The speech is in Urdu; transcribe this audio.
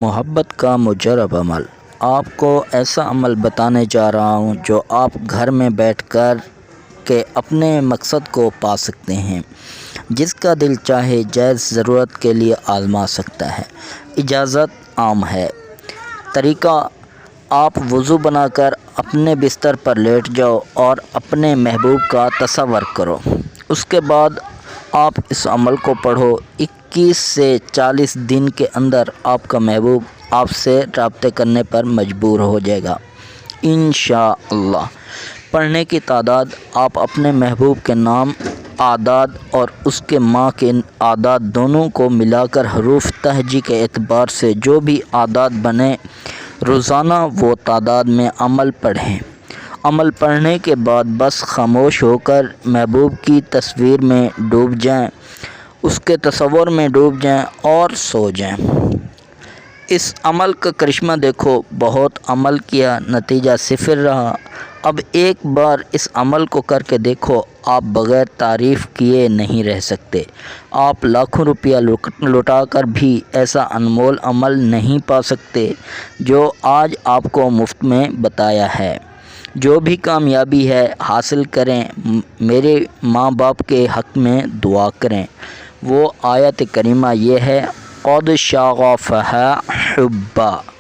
محبت کا مجرب عمل۔ آپ کو ایسا عمل بتانے جا رہا ہوں جو آپ گھر میں بیٹھ کر کے اپنے مقصد کو پا سکتے ہیں۔ جس کا دل چاہے جائز ضرورت کے لیے آزما سکتا ہے۔ اجازت عام ہے۔ طریقہ: آپ وضو بنا کر اپنے بستر پر لیٹ جاؤ اور اپنے محبوب کا تصور کرو۔ اس کے بعد آپ اس عمل کو پڑھو۔ 21 سے 40 دن کے اندر آپ کا محبوب آپ سے رابطے کرنے پر مجبور ہو جائے گا انشاءاللہ۔ پڑھنے کی تعداد: آپ اپنے محبوب کے نام، اعداد اور اس کے ماہ کے اعداد دونوں کو ملا کر حروف تہجی کے اعتبار سے جو بھی اعداد بنے روزانہ وہ تعداد میں عمل پڑھیں۔ عمل پڑھنے کے بعد بس خاموش ہو کر محبوب کی تصویر میں ڈوب جائیں، اس کے تصور میں ڈوب جائیں اور سو جائیں۔ اس عمل کا کرشمہ دیکھو۔ بہت عمل کیا، نتیجہ صفر رہا۔ اب ایک بار اس عمل کو کر کے دیکھو، آپ بغیر تعریف کیے نہیں رہ سکتے۔ آپ لاکھوں روپیہ لٹا کر بھی ایسا انمول عمل نہیں پا سکتے جو آج آپ کو مفت میں بتایا ہے۔ جو بھی کامیابی ہے حاصل کریں، میرے ماں باپ کے حق میں دعا کریں۔ وہ آیت کریمہ یہ ہے: قَدْ شَغَفَهَا حُبًّا۔